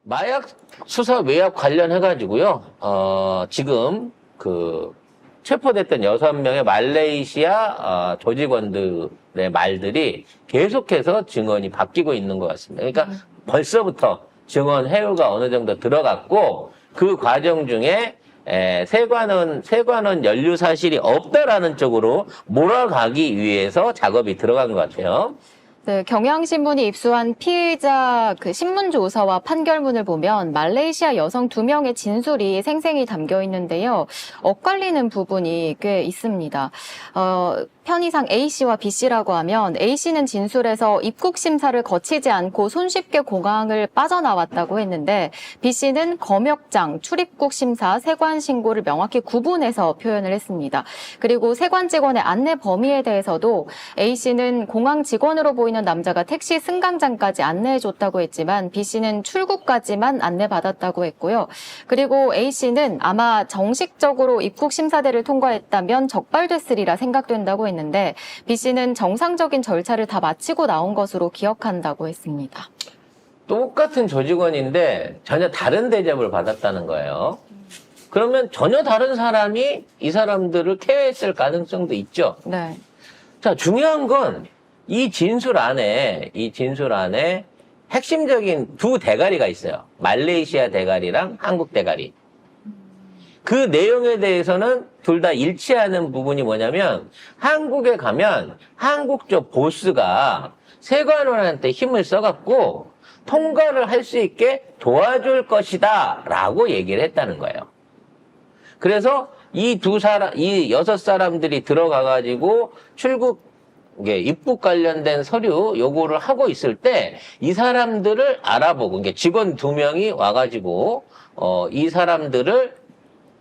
마약 수사 외압 관련해가지고요, 지금 체포됐던 6명의 말레이시아 조직원들의 말들이 계속해서 증언이 바뀌고 있는 것 같습니다. 그러니까 벌써부터 증언 회유가 어느 정도 들어갔고, 그 과정 중에 세관원 연루 사실이 없다라는 쪽으로 몰아가기 위해서 작업이 들어간 것 같아요. 네, 경향신문이 입수한 피의자 신문 조서와 판결문을 보면 말레이시아 여성 2명의 진술이 생생히 담겨 있는데요. 엇갈리는 부분이 꽤 있습니다. 편의상 A씨와 B씨라고 하면 A씨는 진술에서 입국 심사를 거치지 않고 손쉽게 공항을 빠져나왔다고 했는데 B씨는 검역장, 출입국 심사, 세관 신고를 명확히 구분해서 표현을 했습니다. 그리고 세관 직원의 안내 범위에 대해서도 A씨는 공항 직원으로 보이는 남자가 택시 승강장까지 안내해줬다고 했지만 B씨는 출국까지만 안내받았다고 했고요. 그리고 A씨는 아마 정식적으로 입국 심사대를 통과했다면 적발됐으리라 생각된다고 했는데 B씨는 정상적인 절차를 다 마치고 나온 것으로 기억한다고 했습니다. 똑같은 조직원인데 전혀 다른 대접을 받았다는 거예요. 그러면 전혀 다른 사람이 이 사람들을 케어했을 가능성도 있죠. 네. 자, 중요한 건 이 진술 안에 핵심적인 두 대가리가 있어요. 말레이시아 대가리랑 한국 대가리. 그 내용에 대해서는 둘 다 일치하는 부분이 뭐냐면, 한국에 가면 한국 쪽 보스가 세관원한테 힘을 써갖고 통과를 할 수 있게 도와줄 것이다 라고 얘기를 했다는 거예요. 그래서 이 6사람들이 들어가가지고 입국 관련된 서류 요구를 하고 있을 때 이 사람들을 알아보고, 직원 2명이 와가지고 이 사람들을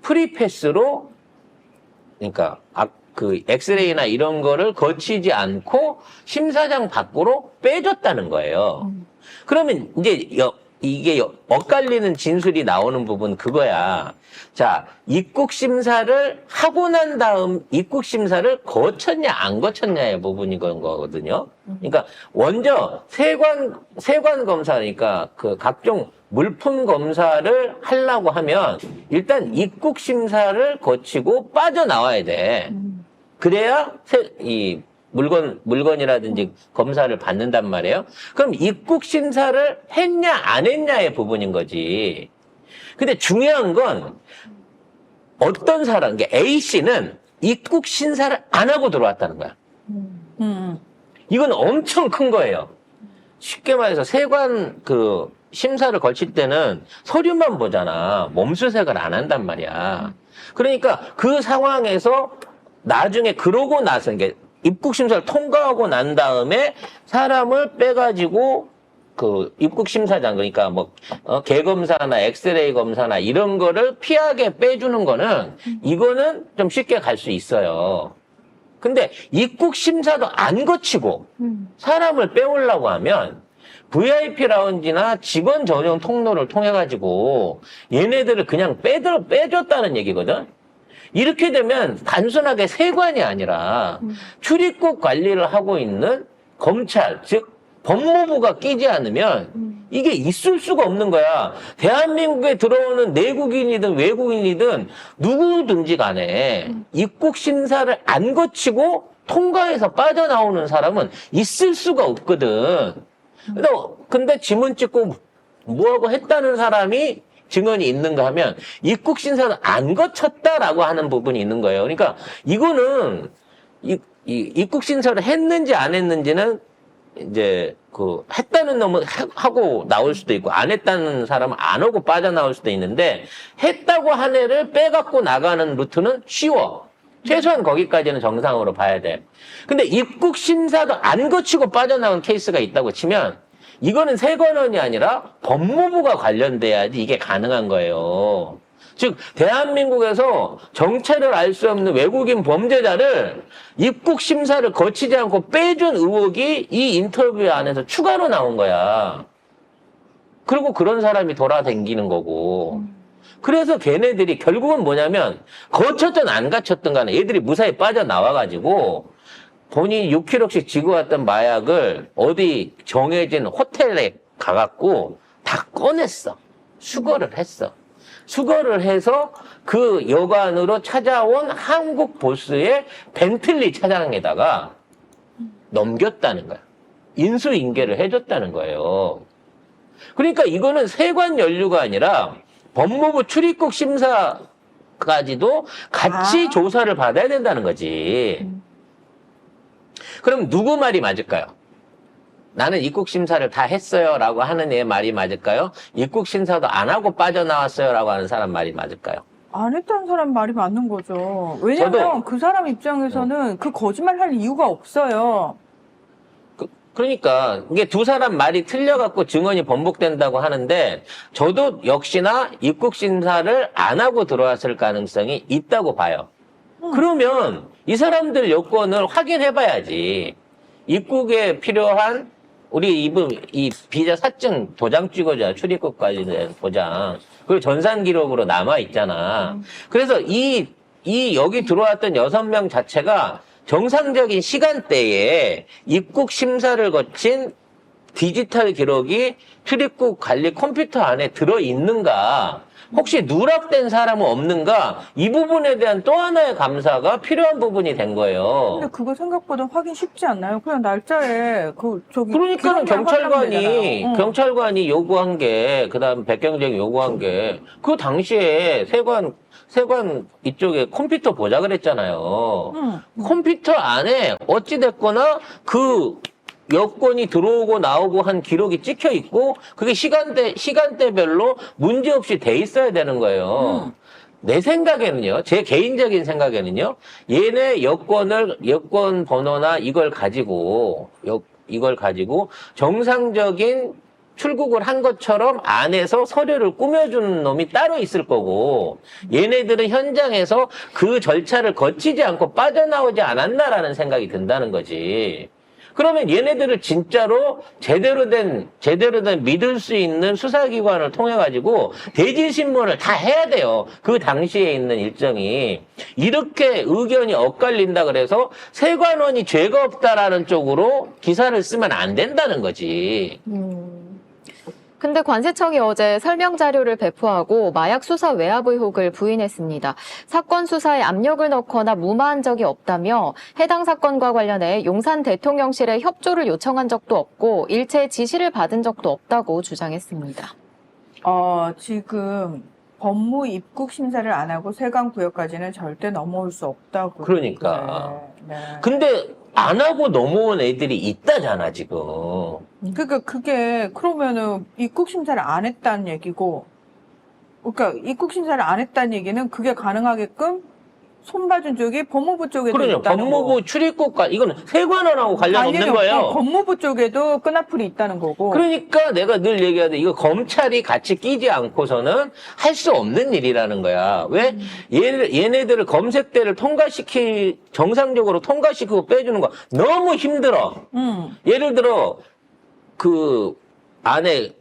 프리패스로, 그러니까 엑스레이나 이런 거를 거치지 않고 심사장 밖으로 빼줬다는 거예요. 그러면 이제 이게 엇갈리는 진술이 나오는 부분 그거야. 자, 입국 심사를 하고 난 다음 입국 심사를 거쳤냐 안 거쳤냐의 부분인 거거든요. 그러니까 먼저 세관 검사니까 각종 물품 검사를 하려고 하면 일단 입국 심사를 거치고 빠져나와야 돼. 그래야 이 물건이라든지 검사를 받는단 말이에요. 그럼 입국 심사를 했냐 안 했냐의 부분인 거지. 근데 중요한 건 어떤 사람, A씨는 입국 심사를 안 하고 들어왔다는 거야. 이건 엄청 큰 거예요. 쉽게 말해서 세관 심사를 거칠 때는 서류만 보잖아. 몸수색을 안 한단 말이야. 그러니까 그 상황에서 나중에 그러고 나서 입국 심사를 통과하고 난 다음에 사람을 빼가지고 입국 심사장, 그러니까 개검사나 엑스레이 검사나 이런 거를 피하게 빼주는 거는 이거는 좀 쉽게 갈 수 있어요. 근데 입국 심사도 안 거치고 사람을 빼오려고 하면 VIP 라운지나 직원 전용 통로를 통해 가지고 얘네들을 그냥 빼줬다는 얘기거든. 이렇게 되면 단순하게 세관이 아니라 출입국 관리를 하고 있는 검찰, 즉 법무부가 끼지 않으면 이게 있을 수가 없는 거야. 대한민국에 들어오는 내국인이든 외국인이든 누구든지 간에 입국 심사를 안 거치고 통과해서 빠져나오는 사람은 있을 수가 없거든. 근데 지문 찍고 뭐하고 했다는 사람이 증언이 있는가 하면 입국 심사를 안 거쳤다라고 하는 부분이 있는 거예요. 그러니까 이거는 입국 심사를 했는지 안 했는지는 이제 했다는 놈은 하고 나올 수도 있고 안 했다는 사람은 안 하고 빠져나올 수도 있는데, 했다고 한 애를 빼갖고 나가는 루트는 쉬워. 최소한 거기까지는 정상으로 봐야 돼. 근데 입국 심사도 안 거치고 빠져나온 케이스가 있다고 치면 이거는 세관원이 아니라 법무부가 관련돼야지 이게 가능한 거예요. 즉 대한민국에서 정체를 알 수 없는 외국인 범죄자를 입국 심사를 거치지 않고 빼준 의혹이 이 인터뷰 안에서 추가로 나온 거야. 그리고 그런 사람이 돌아다니는 거고. 그래서 걔네들이 결국은 뭐냐면 거쳤든 안 거쳤든 간에 얘들이 무사히 빠져나와가지고 본인이 6kg씩 지고 왔던 마약을 어디 정해진 호텔에 가갖고 다 꺼냈어. 수거를 했어. 수거를 해서 그 여관으로 찾아온 한국 보스의 벤틀리 차량에다가 넘겼다는 거야. 인수인계를 해줬다는 거예요. 그러니까 이거는 세관 연루가 아니라 법무부 출입국 심사까지도 같이 조사를 받아야 된다는 거지. 그럼 누구 말이 맞을까요? 나는 입국 심사를 다 했어요 라고 하는 애 말이 맞을까요? 입국 심사도 안 하고 빠져나왔어요 라고 하는 사람 말이 맞을까요? 안 했다는 사람 말이 맞는 거죠. 왜냐면 그 사람 입장에서는 그 거짓말 할 이유가 없어요. 그러니까 이게 두 사람 말이 틀려갖고 증언이 번복된다고 하는데 저도 역시나 입국 심사를 안 하고 들어왔을 가능성이 있다고 봐요. 그러면 이 사람들 여권을 확인해봐야지. 입국에 필요한 우리 이 비자 사증 도장 찍어줘야 출입국 관련된 도장. 그리고 전산 기록으로 남아 있잖아. 그래서 이 여기 들어왔던 6명 자체가 정상적인 시간대에 입국 심사를 거친 디지털 기록이 출입국 관리 컴퓨터 안에 들어있는가, 혹시 누락된 사람은 없는가, 이 부분에 대한 또 하나의 감사가 필요한 부분이 된 거예요. 근데 그거 생각보다 확인 쉽지 않나요? 그냥 날짜에 그러니까는 기록만 경찰관이 요구한 게, 그다음 백경정이 요구한 게, 그 당시에 세관 이쪽에 컴퓨터 보자 그랬잖아요. 컴퓨터 안에 어찌됐거나 그 여권이 들어오고 나오고 한 기록이 찍혀 있고, 그게 시간대별로 문제없이 돼 있어야 되는 거예요. 내 생각에는요, 제 개인적인 생각에는요, 얘네 여권 번호나 이걸 가지고 정상적인 출국을 한 것처럼 안에서 서류를 꾸며주는 놈이 따로 있을 거고, 얘네들은 현장에서 그 절차를 거치지 않고 빠져나오지 않았나라는 생각이 든다는 거지. 그러면 얘네들을 진짜로 제대로 된 믿을 수 있는 수사기관을 통해가지고 대질신문을 다 해야 돼요. 그 당시에 있는 일정이. 이렇게 의견이 엇갈린다 그래서 세관원이 죄가 없다라는 쪽으로 기사를 쓰면 안 된다는 거지. 근데 관세청이 어제 설명 자료를 배포하고 마약 수사 외압 의혹을 부인했습니다. 사건 수사에 압력을 넣거나 무마한 적이 없다며 해당 사건과 관련해 용산 대통령실에 협조를 요청한 적도 없고 일체 지시를 받은 적도 없다고 주장했습니다. 지금 법무 입국 심사를 안 하고 세관 구역까지는 절대 넘어올 수 없다고. 그러니까. 네. 근데 안 하고 넘어온 애들이 있다잖아, 지금. 그러니까 그러면은 입국 심사를 안 했다는 얘기고, 그러니까 입국 심사를 안 했다는 얘기는 그게 가능하게끔 손봐준 쪽이 법무부 쪽에도 그러죠. 있다는 법무부 거. 출입국과 이건 세관원하고 관련 없는 거예요. 법무부 쪽에도 끈앞풀이 있다는 거고. 그러니까 내가 늘 얘기하는데 이거 검찰이 같이 끼지 않고서는 할 수 없는 일이라는 거야. 왜? 얘네들을 검색대를 정상적으로 통과시키고 빼주는 거 너무 힘들어. 예를 들어 그 안에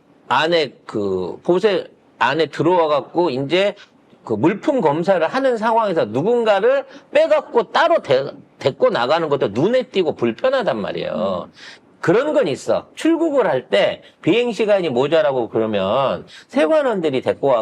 보세 안에 들어와 갖고 이제 그 물품 검사를 하는 상황에서 누군가를 빼갖고 따로 데리고 나가는 것도 눈에 띄고 불편하단 말이에요. 그런 건 있어. 출국을 할 때 비행 시간이 모자라고 그러면 세관원들이 데리고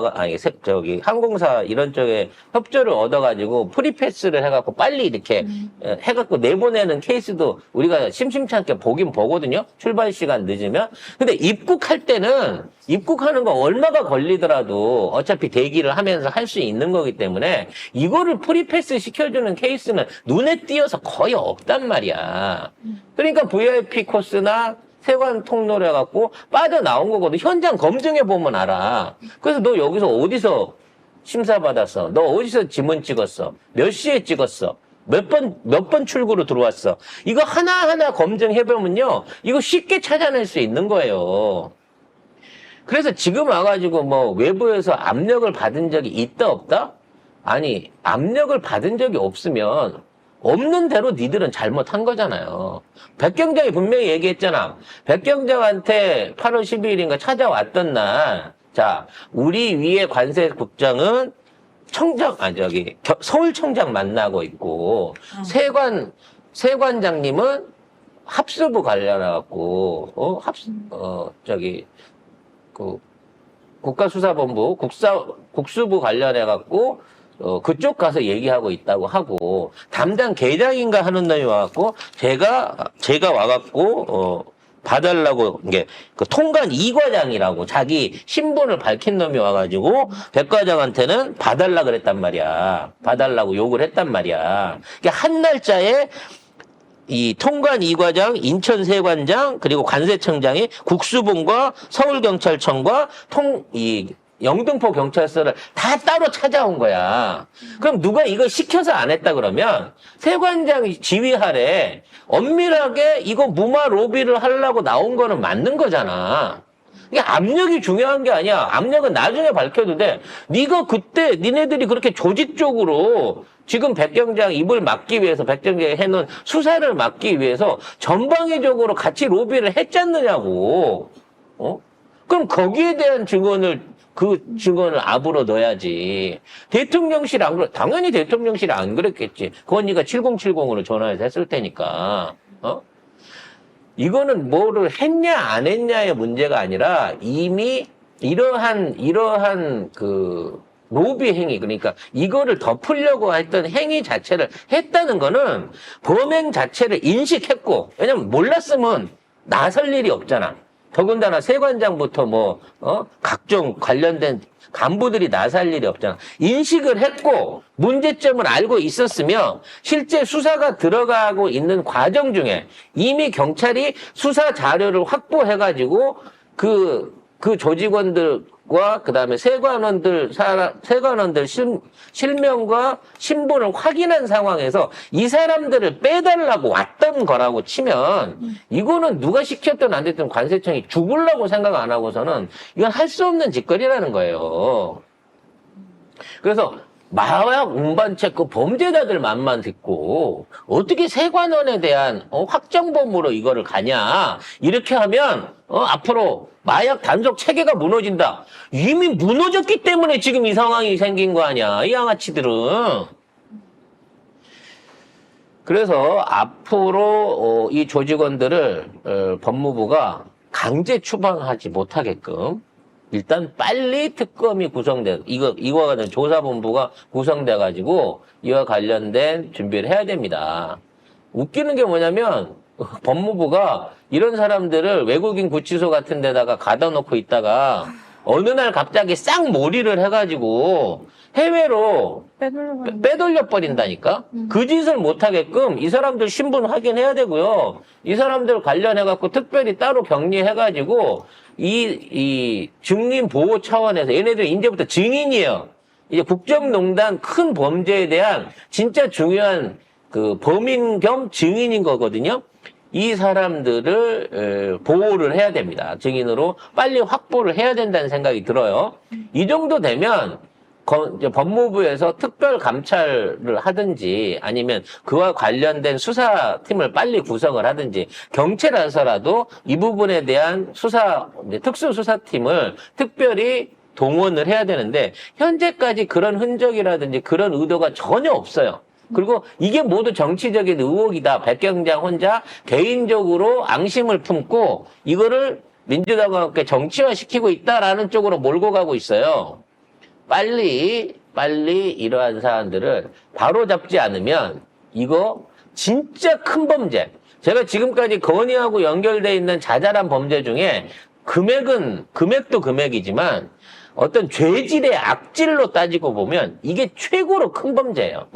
항공사 이런 쪽에 협조를 얻어가지고 프리패스를 해갖고 빨리 이렇게 해갖고 내보내는 케이스도 우리가 심심찮게 보긴 보거든요. 출발 시간 늦으면. 근데 입국할 때는 입국하는 거 얼마가 걸리더라도 어차피 대기를 하면서 할 수 있는 거기 때문에 이거를 프리패스 시켜주는 케이스는 눈에 띄어서 거의 없단 말이야. 그러니까 VIP 코스나 세관 통로를 해갖고 빠져나온 거거든. 현장 검증해보면 알아. 그래서 너 여기서 어디서 심사받았어? 너 어디서 지문 찍었어? 몇 시에 찍었어? 몇 번 출구로 들어왔어? 이거 하나하나 검증해보면요. 이거 쉽게 찾아낼 수 있는 거예요. 그래서 지금 와가지고 뭐 외부에서 압력을 받은 적이 있다 없다? 아니, 압력을 받은 적이 없으면 없는 대로 니들은 잘못한 거잖아요. 백경정이 분명히 얘기했잖아. 백경정한테 8월 12일인가 찾아왔던 날, 자, 우리 위에 관세국장은 서울청장 만나고 있고, 세관장님은 합수부 관련해갖고, 국가수사본부 국수부 관련해갖고 그쪽 가서 얘기하고 있다고 하고 담당 계장인가 하는 놈이 와갖고 제가 와갖고 봐달라고 이게 그 통관 이과장이라고 자기 신분을 밝힌 놈이 와가지고 백 과장한테는 봐달라 그랬단 말이야. 봐달라고 욕을 했단 말이야. 그러니까 한 날짜에 이 통관 이과장, 인천세관장 그리고 관세청장이 국수본과 서울경찰청과 영등포 경찰서를 다 따로 찾아온 거야. 그럼 누가 이걸 시켜서 안 했다 그러면 세관장이 지휘하래. 엄밀하게 이거 무마 로비를 하려고 나온 거는 맞는 거잖아. 이게 압력이 중요한 게 아니야. 압력은 나중에 밝혀도 돼. 네가 그때 니네들이 그렇게 조직적으로 지금 백경장 입을 막기 위해서 백경장이 해놓은 수사를 막기 위해서 전방위적으로 같이 로비를 했지 않느냐고. 그럼 거기에 대한 그 증언을 압으로 넣어야지. 대통령실 안 그래. 당연히 대통령실이 안 그랬겠지. 그 언니가 7070으로 전화해서 했을 테니까. 이거는 뭐를 했냐 안 했냐의 문제가 아니라 이미 이러한 그 로비 행위, 그러니까 이거를 덮으려고 했던 행위 자체를 했다는 거는 범행 자체를 인식했고, 왜냐면 몰랐으면 나설 일이 없잖아. 더군다나 세관장부터 각종 관련된 간부들이 나설 일이 없잖아. 인식을 했고 문제점을 알고 있었으며 실제 수사가 들어가고 있는 과정 중에 이미 경찰이 수사 자료를 확보해가지고 그 조직원들과 그다음에 세관원들 실명과 신분을 확인한 상황에서 이 사람들을 빼달라고 왔던 거라고 치면 이거는 누가 시켰든 안 됐든 관세청이 죽으려고 생각 안 하고서는 이건 할 수 없는 짓거리라는 거예요. 그래서 마약 운반체 그 범죄자들 말만 듣고 어떻게 세관원에 대한 확정범으로 이거를 가냐. 이렇게 하면 앞으로 마약 단속 체계가 무너진다. 이미 무너졌기 때문에 지금 이 상황이 생긴 거 아니야. 이 양아치들은. 그래서 앞으로 이 조직원들을 법무부가 강제 추방하지 못하게끔 일단 빨리 특검이 이거와 관련 조사본부가 구성돼가지고 이와 관련된 준비를 해야 됩니다. 웃기는 게 뭐냐면 법무부가 이런 사람들을 외국인 구치소 같은 데다가 가둬 놓고 있다가 어느 날 갑자기 싹 몰이를 해가지고 해외로 빼돌려 버린다니까? 그 짓을 못하게끔 이 사람들 신분 확인해야 되고요. 이 사람들 관련해갖고 특별히 따로 격리해가지고 이 증인 보호 차원에서 얘네들 이제부터 증인이에요. 이제 국정농단 큰 범죄에 대한 진짜 중요한 그 범인 겸 증인인 거거든요. 이 사람들을 보호를 해야 됩니다. 증인으로 빨리 확보를 해야 된다는 생각이 들어요. 이 정도 되면 이제 법무부에서 특별 감찰을 하든지 아니면 그와 관련된 수사팀을 빨리 구성을 하든지 경찰에서라도 이 부분에 대한 특수수사팀을 특별히 동원을 해야 되는데 현재까지 그런 흔적이라든지 그런 의도가 전혀 없어요. 그리고 이게 모두 정치적인 의혹이다. 백경장 혼자 개인적으로 앙심을 품고 이거를 민주당과 함께 정치화시키고 있다라는 쪽으로 몰고 가고 있어요. 빨리 이러한 사안들을 바로잡지 않으면 이거 진짜 큰 범죄. 제가 지금까지 건의하고 연결돼 있는 자잘한 범죄 중에 금액도 금액이지만 어떤 죄질의 악질로 따지고 보면 이게 최고로 큰 범죄예요.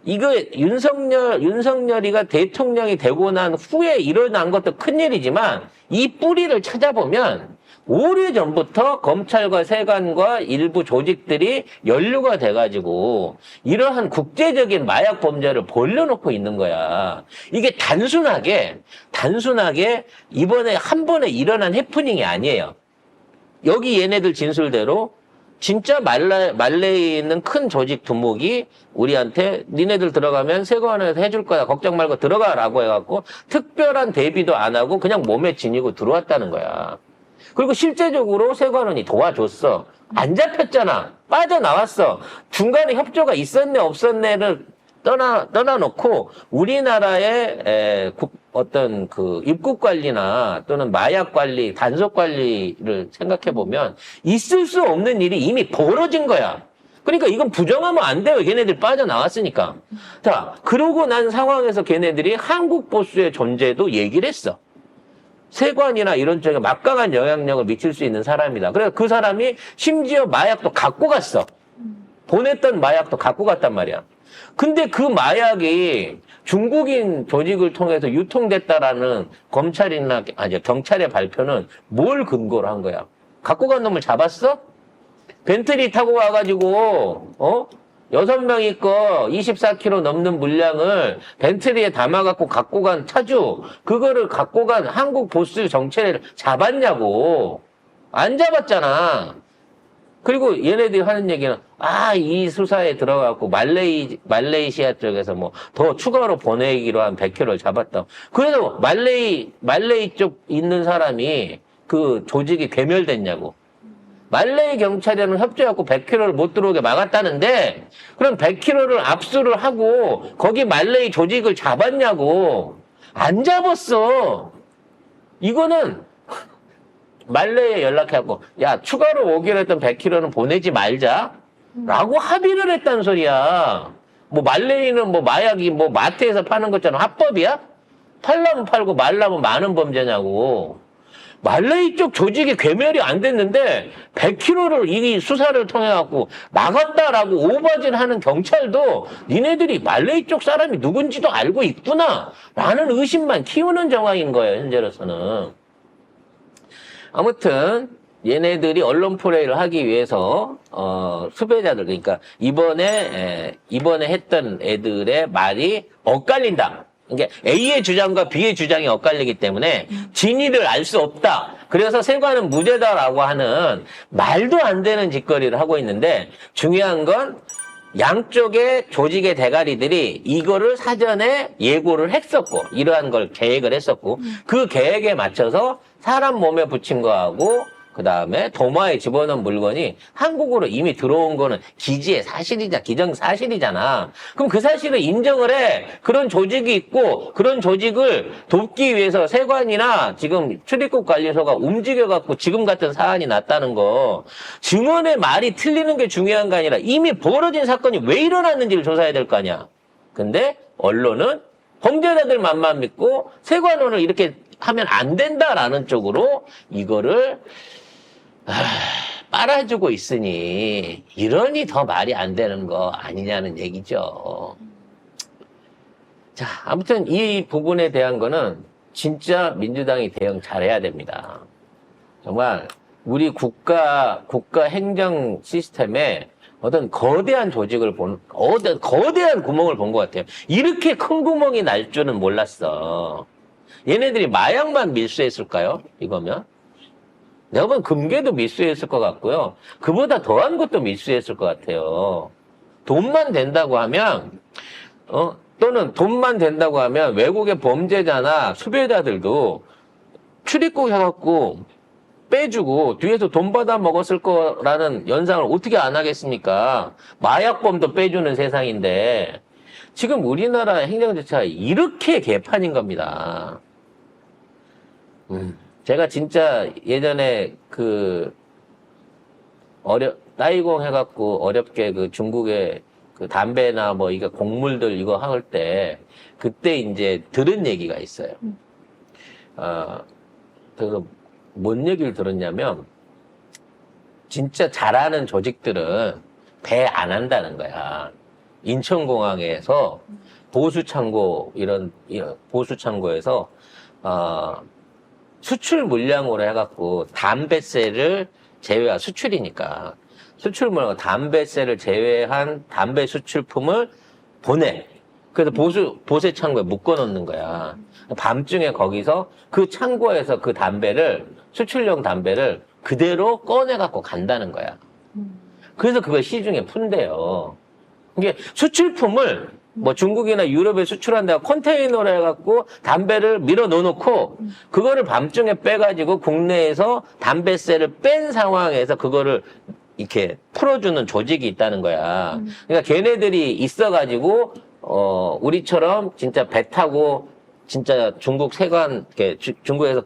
이거 윤석열이가 대통령이 되고 난 후에 일어난 것도 큰일이지만 이 뿌리를 찾아보면 오래전부터 검찰과 세관과 일부 조직들이 연루가 돼가지고 이러한 국제적인 마약 범죄를 벌려놓고 있는 거야. 이게 단순하게 이번에 한 번에 일어난 해프닝이 아니에요. 여기 얘네들 진술대로 진짜 말레이에 있는 큰 조직 두목이 우리한테 니네들 들어가면 세관원에서 해줄 거야. 걱정 말고 들어가라고 해갖고 특별한 대비도 안 하고 그냥 몸에 지니고 들어왔다는 거야. 그리고 실제적으로 세관원이 도와줬어. 안 잡혔잖아. 빠져나왔어. 중간에 협조가 있었네 없었네를 떠나놓고 우리나라의 어떤 그 입국 관리나 또는 마약 관리, 단속 관리를 생각해 보면 있을 수 없는 일이 이미 벌어진 거야. 그러니까 이건 부정하면 안 돼요. 걔네들 빠져나왔으니까. 자, 그러고 난 상황에서 걔네들이 한국 보수의 존재도 얘기를 했어. 세관이나 이런 쪽에 막강한 영향력을 미칠 수 있는 사람이다. 그래서 그 사람이 심지어 마약도 갖고 갔어. 보냈던 마약도 갖고 갔단 말이야. 근데 그 마약이 중국인 조직을 통해서 유통됐다라는 검찰이나 경찰의 발표는 뭘 근거로 한 거야? 갖고 간 놈을 잡았어? 벤틀리 타고 와가지고 6명이 거 24kg 넘는 물량을 벤틀리에 담아갖고 갖고 간 차주, 그거를 갖고 간 한국 보수 정체를 잡았냐고. 안 잡았잖아. 그리고 얘네들이 하는 얘기는, 이 수사에 들어가고 말레이시아 쪽에서 뭐 더 추가로 보내기로 한 100kg를 잡았다. 그래도 말레이 쪽 있는 사람이 그 조직이 괴멸됐냐고. 말레이 경찰이랑 협조해갖고 100kg를 못 들어오게 막았다는데, 그럼 100kg를 압수를 하고 거기 말레이 조직을 잡았냐고. 안 잡았어. 이거는 말레이에 연락해갖고, 야, 추가로 오기로 했던 100kg는 보내지 말자 라고 합의를 했다는 소리야. 뭐 말레이는 뭐 마약이 뭐 마트에서 파는 것처럼 합법이야? 팔라면 팔고 말라면 마는 범죄냐고. 말레이 쪽 조직이 괴멸이 안 됐는데 100kg를 이 수사를 통해 갖고 막았다라고 오버질하는 경찰도 니네들이 말레이 쪽 사람이 누군지도 알고 있구나라는 의심만 키우는 정황인 거예요, 현재로서는. 아무튼 얘네들이 언론 플레이를 하기 위해서 수배자들, 그러니까 이번에 했던 애들의 말이 엇갈린다. 그러니까 A의 주장과 B의 주장이 엇갈리기 때문에 진위를 알 수 없다. 그래서 세관은 무죄다라고 하는 말도 안 되는 짓거리를 하고 있는데, 중요한 건 양쪽의 조직의 대가리들이 이거를 사전에 예고를 했었고, 이러한 걸 계획을 했었고, 그 계획에 맞춰서 사람 몸에 붙인 거하고 그 다음에 도마에 집어넣은 물건이 한국으로 이미 들어온 거는 기지의 기정사실이잖아. 그럼 그 사실을 인정을 해. 그런 조직이 있고 그런 조직을 돕기 위해서 세관이나 지금 출입국 관리소가 움직여갖고 지금 같은 사안이 났다는 거. 증언의 말이 틀리는 게 중요한 게 아니라 이미 벌어진 사건이 왜 일어났는지를 조사해야 될 거 아니야. 근데 언론은 범죄자들 맘만 믿고 세관원을 이렇게 하면 안 된다라는 쪽으로 이거를 빨아주고 있으니 이러니 더 말이 안 되는 거 아니냐는 얘기죠. 자, 아무튼 이 부분에 대한 거는 진짜 민주당이 대응 잘해야 됩니다. 정말 우리 국가 행정 시스템에 어떤 거대한 조직을 거대한 구멍을 본 것 같아요. 이렇게 큰 구멍이 날 줄은 몰랐어. 얘네들이 마약만 밀수했을까요? 이거면? 내가 보면 금괴도 밀수했을 것 같고요. 그보다 더한 것도 밀수했을 것 같아요. 돈만 된다고 하면, 또는 돈만 된다고 하면 외국의 범죄자나 수배자들도 출입국 해갖고 빼주고 뒤에서 돈 받아 먹었을 거라는 연상을 어떻게 안 하겠습니까? 마약범도 빼주는 세상인데, 지금 우리나라 행정제차가 이렇게 개판인 겁니다. 제가 진짜 예전에 따이공 해갖고 어렵게 그 중국의 그 담배나 뭐 이거 곡물들 이거 할 때 그때 이제 들은 얘기가 있어요. 그래서 뭔 얘기를 들었냐면 진짜 잘하는 조직들은 배 안 한다는 거야. 인천공항에서 보수창고 이런 보수창고에서 수출 물량으로 해갖고 담배세를 제외한 수출이니까 수출 물량 담배세를 제외한 담배 수출품을 보내. 그래서 보세 창고에 묶어놓는 거야. 밤중에 거기서 그 창고에서 그 담배를 수출용 담배를 그대로 꺼내갖고 간다는 거야. 그래서 그걸 시중에 푼대요. 이게 수출품을 뭐 중국이나 유럽에 수출한다고 컨테이너로 해갖고 담배를 밀어 넣어놓고 그거를 밤중에 빼가지고 국내에서 담배세를 뺀 상황에서 그거를 이렇게 풀어주는 조직이 있다는 거야. 그러니까 걔네들이 있어가지고 우리처럼 진짜 배 타고 진짜 중국 세관, 이렇게 중국에서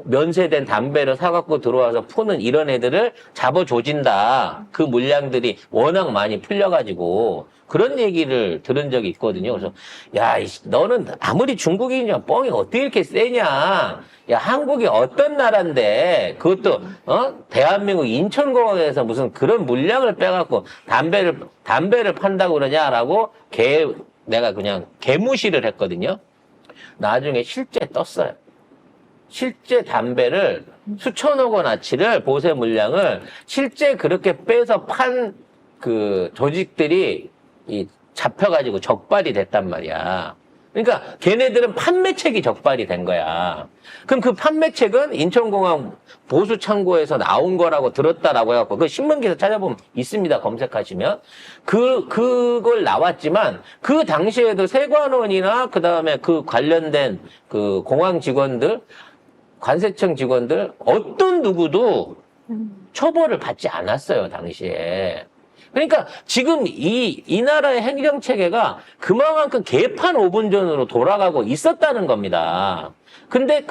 면세된 담배를 사갖고 들어와서 푸는 이런 애들을 잡아조진다. 그 물량들이 워낙 많이 풀려가지고 그런 얘기를 들은 적이 있거든요. 그래서 야, 너는 아무리 중국인이냐 뻥이 어떻게 이렇게 세냐. 야, 한국이 어떤 나라인데 그것도 대한민국 인천공항에서 무슨 그런 물량을 빼갖고 담배를 판다고 그러냐라고 내가 그냥 개무시를 했거든요. 나중에 실제 떴어요. 실제 담배를 수천억 원어치를 보세 물량을 실제 그렇게 빼서 판 그 조직들이 잡혀가지고 적발이 됐단 말이야. 그러니까 걔네들은 판매책이 적발이 된 거야. 그럼 그 판매책은 인천공항 보수 창고에서 나온 거라고 들었다라고 해갖고 그 신문 기사 찾아보면 있습니다. 검색하시면 그걸 나왔지만 그 당시에도 세관원이나 그 다음에 그 관련된 그 공항 직원들 관세청 직원들 어떤 누구도 처벌을 받지 않았어요, 당시에. 그러니까 지금 이 나라의 행정체계가 그만큼 개판 5분 전으로 돌아가고 있었다는 겁니다. 근데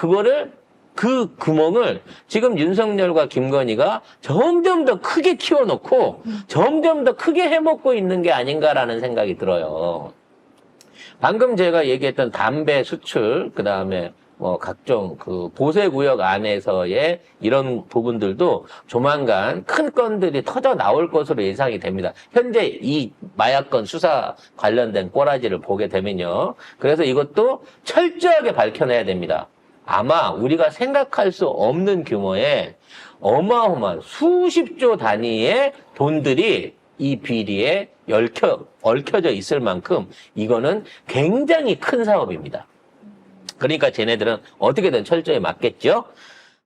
그 구멍을 지금 윤석열과 김건희가 점점 더 크게 키워놓고 점점 더 크게 해먹고 있는 게 아닌가라는 생각이 들어요. 방금 제가 얘기했던 담배 수출, 그 다음에 각종 그 보세구역 안에서의 이런 부분들도 조만간 큰 건들이 터져 나올 것으로 예상이 됩니다. 현재 이 마약건 수사 관련된 꼬라지를 보게 되면요. 그래서 이것도 철저하게 밝혀내야 됩니다. 아마 우리가 생각할 수 없는 규모의 어마어마한 수십조 단위의 돈들이 이 비리에 얽혀져 있을 만큼 이거는 굉장히 큰 사업입니다. 그러니까 쟤네들은 어떻게든 철저히 막겠죠.